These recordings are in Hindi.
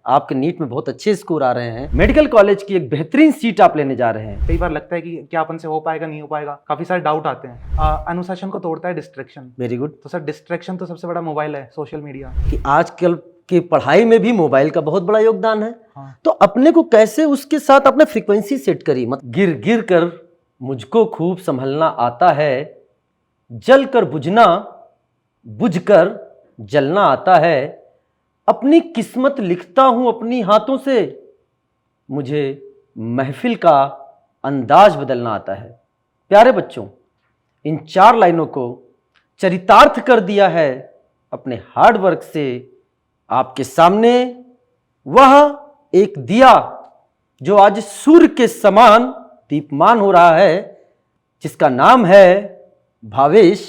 आपके नीट में बहुत अच्छे स्कोर आ रहे हैं, मेडिकल कॉलेज की एक बेहतरीन सीट आप लेने जा रहे हैं। कई बार लगता है कि क्या अपन से हो पाएगा नहीं हो पाएगा, काफी सारे डाउट आते हैं। अनुशासन को तोड़ता है डिस्ट्रैक्शन। Very good. तो सर डिस्ट्रैक्शन तो सबसे बड़ा मोबाइल है, सोशल मीडिया। कि आजकल की पढ़ाई में भी मोबाइल का बहुत बड़ा योगदान है। हाँ। तो अपने को कैसे उसके साथ अपने फ्रीक्वेंसी सेट करी। मत गिर गिर कर मुझको खूब संभलना आता है, जल कर बुझना बुझ कर जलना आता है, अपनी किस्मत लिखता हूं अपनी हाथों से, मुझे महफिल का अंदाज बदलना आता है। प्यारे बच्चों, इन 4 लाइनों को चरितार्थ कर दिया है अपने हार्ड वर्क से आपके सामने वह एक दिया जो आज सूर्य के समान दीप्यमान हो रहा है, जिसका नाम है भावेश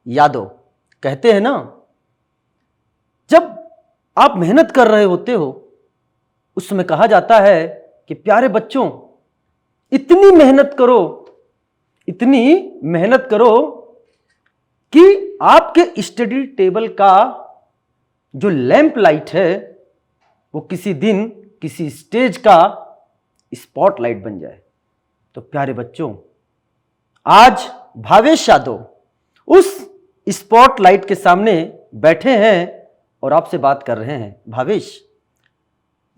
यादव। कहते हैं ना, जब आप मेहनत कर रहे होते हो उस समय कहा जाता है कि प्यारे बच्चों इतनी मेहनत करो, इतनी मेहनत करो कि आपके स्टडी टेबल का जो लैंप लाइट है वो किसी दिन किसी स्टेज का स्पॉटलाइट बन जाए। तो प्यारे बच्चों, आज भावेश यादव उस स्पॉटलाइट के सामने बैठे हैं और आपसे बात कर रहे हैं। भावेश,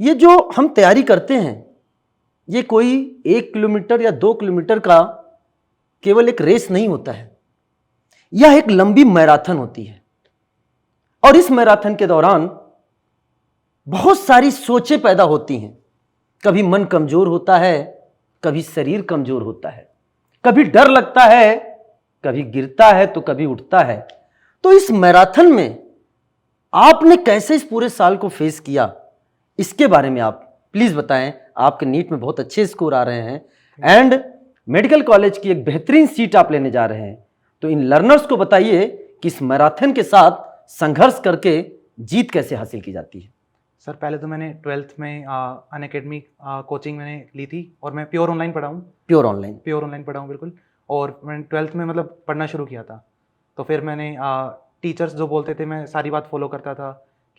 ये जो हम तैयारी करते हैं ये कोई 1 किलोमीटर या 2 किलोमीटर का केवल एक रेस नहीं होता है, यह एक लंबी मैराथन होती है। और इस मैराथन के दौरान बहुत सारी सोचें पैदा होती हैं। कभी मन कमजोर होता है, कभी शरीर कमजोर होता है, कभी डर लगता है, कभी गिरता है तो कभी उठता है। तो इस मैराथन में आपने कैसे इस पूरे साल को फेस किया, इसके बारे में आप प्लीज बताएं। आपके नीट में बहुत अच्छे स्कोर आ रहे हैं एंड मेडिकल कॉलेज की एक बेहतरीन सीट आप लेने जा रहे हैं। तो इन लर्नर्स को बताइए कि इस मैराथन के साथ संघर्ष करके जीत कैसे हासिल की जाती है। सर पहले तो मैंने 12th में अनअकैडमी कोचिंग मैंने ली थी और मैं प्योर ऑनलाइन पढ़ा हूँ। प्योर ऑनलाइन पढ़ा हूँ बिल्कुल। और मैंने 12th में मतलब पढ़ना शुरू किया था। तो फिर मैंने टीचर्स जो बोलते थे मैं सारी बात फॉलो करता था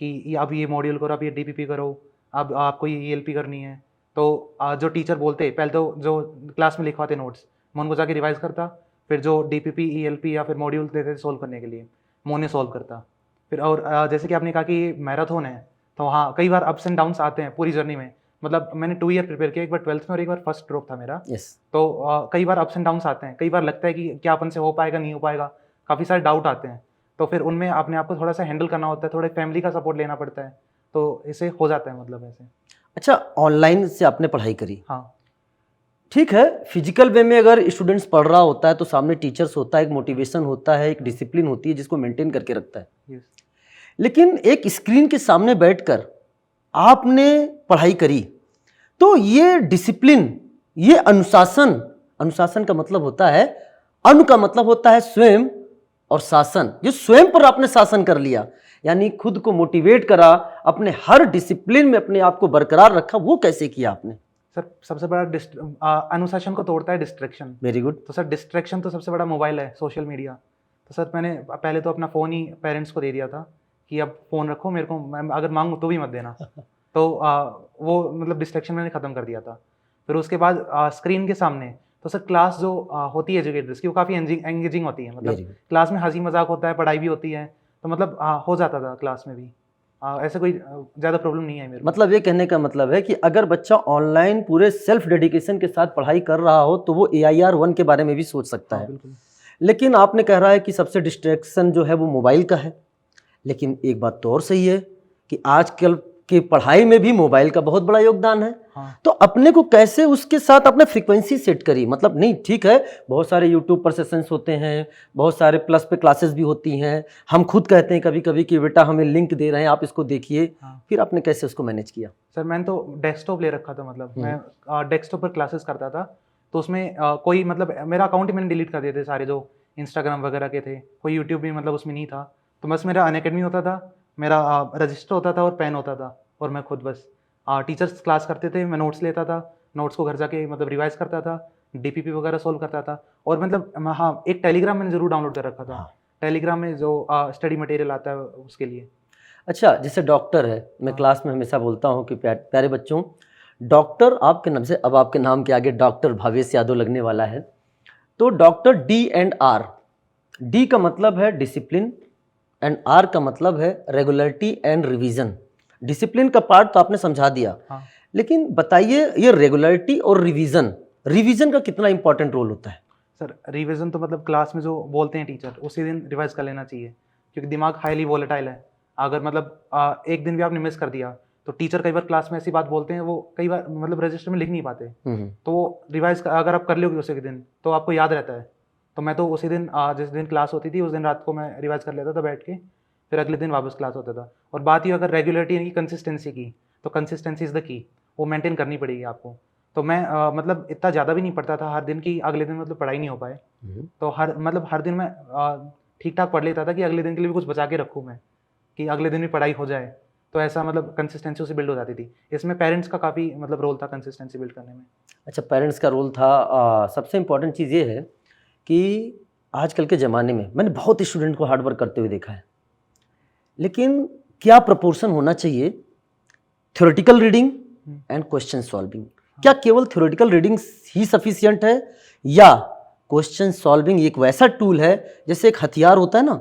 कि अब ये मॉड्यूल करो, अब ये डीपीपी करो, अब आपको ये ईएलपी करनी है। तो जो टीचर बोलते पहले तो जो क्लास में लिखवाते नोट्स मैं उनको जाके रिवाइज करता, फिर जो डीपीपी ईएलपी या फिर मॉड्यूल देते थे सोल्व करने के लिए मैं उन्हें सोल्व करता। फिर और जैसे कि आपने कहा कि मैराथन है, तो हाँ कई बार अप्स एंड डाउन्स आते हैं पूरी जर्नी में। मतलब मैंने 2 ईयर प्रिपेयर किया, एक बार 12th में और एक बार फर्स्ट ड्रॉप था मेरा। तो कई बार अप्स एंड डाउन्स आते हैं, कई बार लगता है कि क्या अपन से हो पाएगा नहीं हो पाएगा, काफ़ी सारे डाउट आते हैं। तो फिर उनमें अपने आप को थोड़ा सा हैंडल करना होता है, थोड़ा फैमिली का सपोर्ट लेना पड़ता है, तो ऐसे हो जाता है मतलब ऐसे। अच्छा, ऑनलाइन से आपने पढ़ाई करी, हाँ ठीक है। फिजिकल वे में अगर स्टूडेंट्स पढ़ रहा होता है तो सामने टीचर्स होता है, एक मोटिवेशन होता है, एक डिसिप्लिन होती है जिसको मेंटेन करके रखता है। yes. लेकिन एक स्क्रीन के सामने बैठकर आपने पढ़ाई करी, तो ये डिसिप्लिन, ये अनुशासन, अनुशासन का मतलब होता है, अनु का मतलब होता है स्वयं और शासन, जो स्वयं पर आपने शासन कर लिया, यानी खुद को मोटिवेट करा, अपने हर डिसिप्लिन में अपने आप को बरकरार रखा, वो कैसे किया आपने? सर सबसे बड़ा अनुशासन को तोड़ता है डिस्ट्रैक्शन। Very good. तो सर डिस्ट्रैक्शन तो सबसे बड़ा मोबाइल है, सोशल मीडिया। तो सर मैंने पहले तो अपना फ़ोन ही पेरेंट्स को दे दिया था कि अब फ़ोन रखो, मेरे को मैं अगर मांगूँ तो भी मत देना। तो वो मतलब डिस्ट्रैक्शन मैंने ख़त्म कर दिया था। फिर उसके बाद स्क्रीन के सामने तो सर क्लास जो होती है एजुकेटर्स की, वो काफ़ी एंगेजिंग होती है। मतलब क्लास में हंसी मजाक होता है, पढ़ाई भी होती है, तो मतलब हो जाता था क्लास में भी। ऐसे कोई ज़्यादा प्रॉब्लम नहीं है मेरे। मतलब ये कहने का मतलब है कि अगर बच्चा ऑनलाइन पूरे सेल्फ डेडिकेशन के साथ पढ़ाई कर रहा हो तो वो AIR 1 के बारे में भी सोच सकता है। बिल्कुल। लेकिन आपने कह रहा है कि सबसे डिस्ट्रैक्शन जो है वो मोबाइल का है। लेकिन एक बात तो और सही है कि आजकल की पढ़ाई में भी मोबाइल का बहुत बड़ा योगदान है। हाँ। तो अपने को कैसे उसके साथ अपने फ्रीक्वेंसी सेट करी। मतलब नहीं, ठीक है, बहुत सारे यूट्यूब पर सेशंस होते हैं, बहुत सारे प्लस पे क्लासेस भी होती हैं, हम खुद कहते हैं कभी कभी कि बेटा हमें लिंक दे रहे हैं आप इसको देखिए। हाँ। फिर आपने कैसे उसको मैनेज किया? सर मैंने तो डेस्कटॉप ले रखा था, मतलब मैं डेस्कटॉप पर क्लासेस करता था। तो उसमें कोई मतलब मेरा अकाउंट ही मैंने डिलीट कर दिए थे सारे जो इंस्टाग्राम वगैरह के थे, कोई यूट्यूब भी मतलब उसमें नहीं था। तो बस मेरा अनअकैडमी होता था, मेरा रजिस्टर होता था और पेन होता था, और मैं खुद बस टीचर्स क्लास करते थे, मैं नोट्स लेता था, नोट्स को घर जाके मतलब रिवाइज करता था, डीपीपी वगैरह सोल्व करता था। और मतलब हाँ, एक टेलीग्राम मैंने जरूर डाउनलोड कर रखा था। टेलीग्राम में जो स्टडी मटेरियल आता है उसके लिए। अच्छा, जैसे डॉक्टर है, मैं क्लास में हमेशा बोलता हूँ कि प्यारे बच्चों, डॉक्टर आपके नाम से, अब आपके नाम के आगे डॉक्टर भावेश यादव लगने वाला है। तो डॉक्टर D&R, डी का मतलब है डिसिप्लिन एंड आर का मतलब है रेगुलरिटी एंड रिवीजन। डिसिप्लिन का पार्ट तो आपने समझा दिया, हाँ लेकिन बताइए ये रेगुलरिटी और रिवीजन, रिवीजन का कितना इंपॉर्टेंट रोल होता है? सर, रिवीजन तो मतलब क्लास में जो बोलते हैं टीचर उसी दिन रिवाइज कर लेना चाहिए, क्योंकि दिमाग हाईली वोलेटाइल है। अगर मतलब एक दिन भी आपने मिस कर दिया तो टीचर कई बार क्लास में ऐसी बात बोलते हैं, वो कई बार मतलब रजिस्टर में लिख नहीं पाते। तो वो रिवाइज अगर आप कर लोगे उसी दिन तो आपको याद रहता है। तो मैं तो उसी दिन जिस दिन क्लास होती थी उस दिन रात को मैं रिवाइज कर लेता था बैठ के, फिर अगले दिन वापस क्लास होता था। और बात ही अगर रेगुलरिटी यानी कंसिस्टेंसी की, तो कंसिस्टेंसी इज़ द की, वो मेंटेन करनी पड़ेगी आपको। तो मैं मतलब इतना ज़्यादा भी नहीं पढ़ता था हर दिन की अगले दिन मतलब पढ़ाई नहीं हो पाए। तो हर दिन मैं ठीक ठाक पढ़ लेता था कि अगले दिन के लिए भी कुछ बचा के रखूँ मैं, कि अगले दिन भी पढ़ाई हो जाए। तो ऐसा मतलब कंसिस्टेंसी उसे बिल्ड हो जाती थी। इसमें पेरेंट्स का काफ़ी मतलब रोल था कंसिस्टेंसी बिल्ड करने में। अच्छा, पेरेंट्स का रोल था। सबसे इम्पोर्टेंट चीज़ ये है कि आजकल के ज़माने में मैंने बहुत स्टूडेंट को हार्ड वर्क करते हुए देखा है, लेकिन क्या प्रपोर्शन होना चाहिए theoretical reading and question solving? क्या केवल थ्योरेटिकल रीडिंग ही सफिशियंट है, या क्वेश्चन सॉल्विंग एक वैसा टूल है जैसे एक हथियार होता है ना,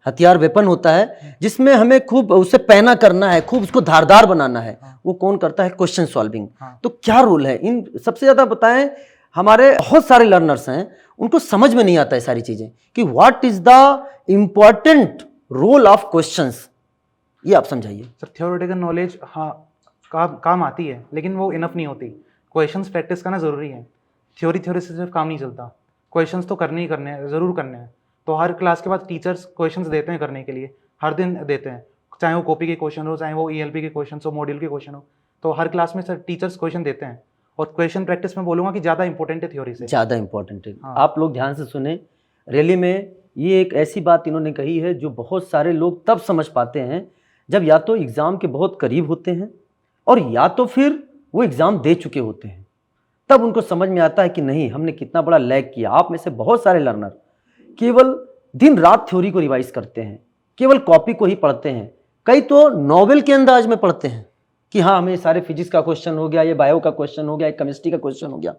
हथियार वेपन होता है जिसमें हमें खूब उसे पैना करना है, खूब उसको धारदार बनाना है, वो कौन करता है? Question solving. तो क्या रोल है इन सबसे ज़्यादा बताएं? हमारे बहुत सारे लर्नर्स हैं, उनको समझ में नहीं आता है सारी चीज़ें कि what is the important role of questions, ये आप समझाइए। सर, थ्योरेटिकल नॉलेज हाँ काम आती है, लेकिन वो इनफ नहीं होती। क्वेश्चंस प्रैक्टिस करना ज़रूरी है। थ्योरी से सिर्फ काम नहीं चलता, क्वेश्चंस तो करने ही करने हैं, ज़रूर करने हैं। तो हर क्लास के बाद टीचर्स क्वेश्चंस देते हैं करने के लिए, हर दिन देते हैं, चाहे वो कॉपी के क्वेश्चन हो, चाहे वो ELP के क्वेश्चन हो, मॉड्यूल के क्वेश्चन हो। तो हर क्लास में सर टीचर्स क्वेश्चन देते हैं, और क्वेश्चन प्रैक्टिस में बोलूँगा कि ज़्यादा इंपॉर्टेंट है थ्योरी से। ज़्यादा इंपॉर्टेंट है। हाँ। आप लोग ध्यान से सुने, रैली में ये एक ऐसी बात इन्होंने कही है जो बहुत सारे लोग तब समझ पाते हैं जब या तो एग्ज़ाम के बहुत करीब होते हैं और या तो फिर वो एग्ज़ाम दे चुके होते हैं, तब उनको समझ में आता है कि नहीं, हमने कितना बड़ा लैग किया। आप में से बहुत सारे लर्नर केवल दिन रात थ्योरी को रिवाइज करते हैं, केवल कॉपी को ही पढ़ते हैं, कई तो नॉवेल के अंदाज में पढ़ते हैं कि हाँ, हमें सारे फिजिक्स का क्वेश्चन हो गया, ये बायो का क्वेश्चन हो गया, एक केमिस्ट्री का क्वेश्चन हो गया।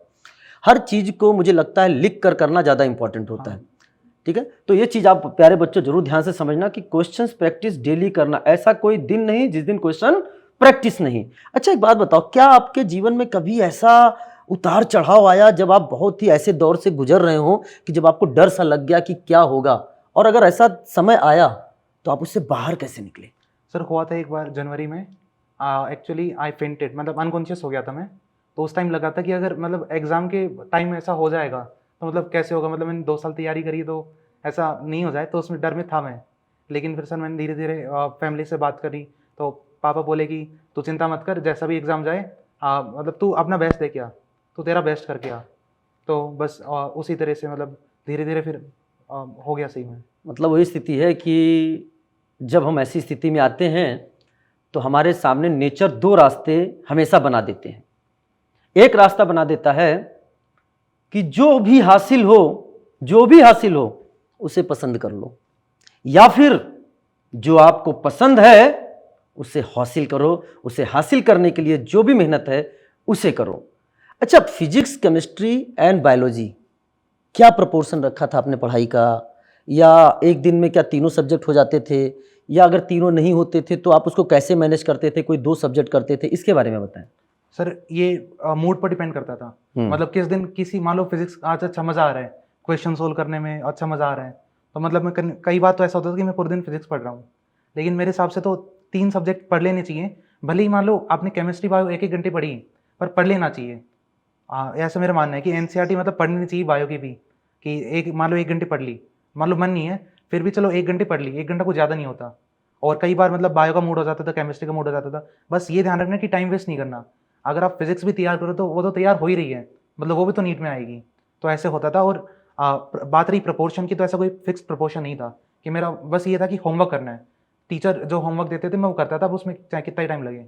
हर चीज़ को मुझे लगता है लिख कर करना ज़्यादा इंपॉर्टेंट होता है। ठीक है, तो ये चीज़ आप प्यारे बच्चों जरूर ध्यान से समझना कि क्वेश्चंस प्रैक्टिस डेली करना, ऐसा कोई दिन नहीं जिस दिन क्वेश्चन प्रैक्टिस नहीं। अच्छा, एक बात बताओ, क्या आपके जीवन में कभी ऐसा उतार चढ़ाव आया जब आप बहुत ही ऐसे दौर से गुजर रहे हो कि जब आपको डर सा लग गया कि क्या होगा, और अगर ऐसा समय आया तो आप उससे बाहर कैसे निकले? सर, हुआ था एक बार जनवरी में, एक्चुअली आई फेंटेड, मतलब अनकॉन्शियस हो गया था मैं। तो उस टाइम लगा था कि अगर मतलब एग्ज़ाम के टाइम ऐसा हो जाएगा तो मतलब कैसे होगा, मतलब मैंने 2 साल तैयारी करी तो ऐसा नहीं हो जाए, तो उसमें डर में था मैं। लेकिन फिर सर मैंने धीरे धीरे फैमिली से बात करी, तो पापा बोले कि तू चिंता मत कर, जैसा भी एग्ज़ाम जाए मतलब तू अपना बेस्ट दे के आ, तू तेरा बेस्ट करके आ। तो बस उसी तरह से मतलब धीरे धीरे फिर हो गया सही में। मतलब वही स्थिति है कि जब हम ऐसी स्थिति में आते हैं तो हमारे सामने नेचर दो रास्ते हमेशा बना देते हैं। एक रास्ता बना देता है कि जो भी हासिल हो उसे पसंद कर लो, या फिर जो आपको पसंद है उसे हासिल करो, उसे हासिल करने के लिए जो भी मेहनत है उसे करो। अच्छा, फिजिक्स, केमिस्ट्री एंड बायोलॉजी क्या प्रपोर्शन रखा था आपने पढ़ाई का, या एक दिन में क्या तीनों सब्जेक्ट हो जाते थे, या अगर तीनों नहीं होते थे तो आप उसको कैसे मैनेज करते थे, कोई 2 सब्जेक्ट करते थे, इसके बारे में बताएं। सर, ये मूड पर डिपेंड करता था। मतलब किस दिन किसी, मान लो फिजिक्स आज अच्छा मज़ा आ रहा है, क्वेश्चन सोल्व करने में अच्छा मज़ा आ रहा है, तो मतलब मैं कई बार तो ऐसा होता था कि मैं पूरे दिन फिजिक्स पढ़ रहा हूँ। लेकिन मेरे हिसाब से तो 3 सब्जेक्ट पढ़ लेने चाहिए। भले ही मान लो आपने केमिस्ट्री बायो 1-1 घंटे पढ़ी, पर पढ़ लेना चाहिए। ऐसा मेरा मानना है कि NCERT मतलब पढ़नी चाहिए बायो की भी, कि एक मान लो 1 घंटे पढ़ ली, मान लो मन नहीं है फिर भी चलो 1 घंटे पढ़ ली, 1 घंटा कुछ ज़्यादा नहीं होता। और कई बार मतलब बायो का मूड हो जाता था, केमिस्ट्री का मूड हो जाता था। बस ये ध्यान रखना कि टाइम वेस्ट नहीं करना। अगर आप फिजिक्स भी तैयार करो तो वो तो तैयार हो ही रही है, मतलब वो भी तो नीट में आएगी। तो ऐसे होता था। और बात रही प्रपोर्शन की, तो ऐसा कोई फिक्स प्रपोर्शन नहीं था कि मेरा बस ये था कि होमवर्क करना है। टीचर जो होमवर्क देते थे मैं वो करता था, अब उसमें चाहे कितना ही टाइम लगे।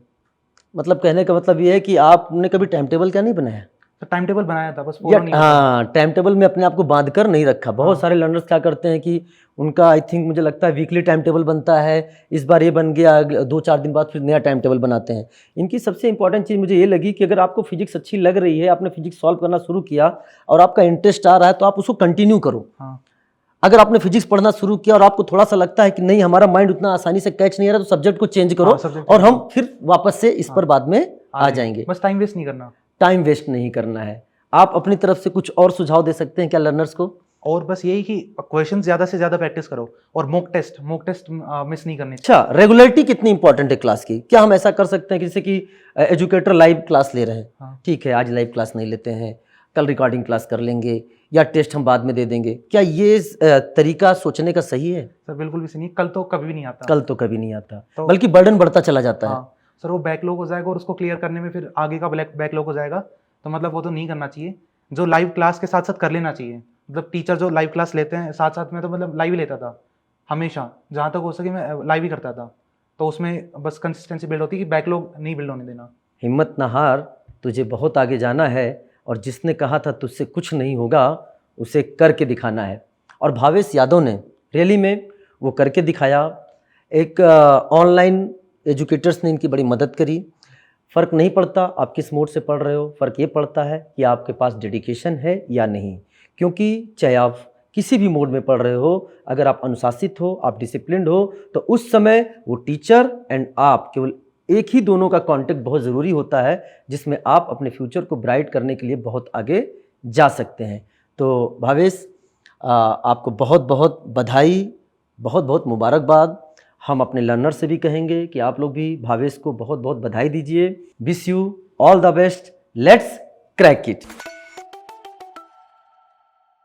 मतलब कहने का मतलब ये है कि आपने कभी टाइम टेबल क्या नहीं बनाया? तो टाइम टेबल बनाया था, बस फॉलो नहीं या हुआ। हाँ, टाइम टेबल में अपने आप को बांध कर नहीं रखा। बहुत हाँ। सारे लर्नर्स क्या करते हैं कि उनका आई थिंक मुझे लगता है वीकली टाइम टेबल बनता है, इस बार ये बन गया, 2-4 दिन बाद फिर नया टाइम टेबल बनाते हैं। इनकी सबसे इंपॉर्टेंट चीज़ मुझे ये लगी कि अगर आपको फिजिक्स अच्छी लग रही है, आपने फिजिक्स सॉल्व करना शुरू किया और आपका इंटरेस्ट आ रहा है, तो आप उसको कंटिन्यू करो। हाँ अगर आपने फिजिक्स पढ़ना शुरू किया और आपको थोड़ा सा लगता है कि नहीं हमारा माइंड उतना आसानी से कैच नहीं आ रहा, तो सब्जेक्ट को चेंज करो हाँ, subject और change हम फिर वापस से इस पर बाद में आ जाएंगे। बस टाइम वेस्ट नहीं करना। टाइम वेस्ट नहीं करना है। आप अपनी तरफ से कुछ और सुझाव दे सकते हैं क्या लर्नर्स को? और बस यही कि क्वेश्चन ज़्यादा से ज़्यादा प्रैक्टिस करो और मॉक टेस्ट मिस नहीं करनी। अच्छा, रेगुलरिटी कितनी इंपॉर्टेंट है क्लास की? क्या हम ऐसा कर सकते हैं कि जैसे कि एजुकेटर लाइव क्लास ले रहे हैं, हाँ। ठीक है आज लाइव क्लास नहीं लेते हैं, कल रिकॉर्डिंग क्लास कर लेंगे या टेस्ट हम बाद में दे देंगे, क्या ये तरीका सोचने का सही है? सर बिल्कुल भी सही नहीं, कल तो कभी भी नहीं आता। कल तो कभी नहीं आता, तो- बल्कि बर्डन बढ़ता चला जाता है। हाँ सर, वो बैकलॉग हो जाएगा और उसको क्लियर करने में फिर आगे का बैकलॉग हो जाएगा। तो मतलब वो तो नहीं करना चाहिए। जो लाइव क्लास के साथ साथ कर लेना चाहिए। मतलब टीचर जो लाइव क्लास लेते हैं साथ साथ में, तो मतलब लाइव ही लेता था हमेशा, जहाँ तक हो सके मैं लाइव ही करता था। तो उसमें बस कंसिस्टेंसी बिल्ड होती है कि बैकलॉग नहीं बिल्ड होने देना। हिम्मत ना हार, तुझे बहुत आगे जाना है और जिसने कहा था तुझसे कुछ नहीं होगा उसे करके दिखाना है। और भावेश यादव ने रैली में वो करके दिखाया। एक ऑनलाइन एजुकेटर्स ने इनकी बड़ी मदद करी। फ़र्क नहीं पड़ता आप किस मोड से पढ़ रहे हो, फ़र्क ये पड़ता है कि आपके पास डेडिकेशन है या नहीं। क्योंकि चाहे आप किसी भी मोड में पढ़ रहे हो, अगर आप अनुशासित हो, आप डिसिप्लिन्ड हो, तो उस समय वो टीचर एंड आप केवल एक ही दोनों का कांटेक्ट बहुत ज़रूरी होता है, जिसमें आप अपने फ्यूचर को ब्राइट करने के लिए बहुत आगे जा सकते हैं। तो भावेश, आपको बहुत बहुत बधाई, बहुत बहुत मुबारकबाद। हम अपने लर्नर से भी कहेंगे कि आप लोग भी भावेश को बहुत बहुत बधाई दीजिए। Wish you all the best, let's crack it.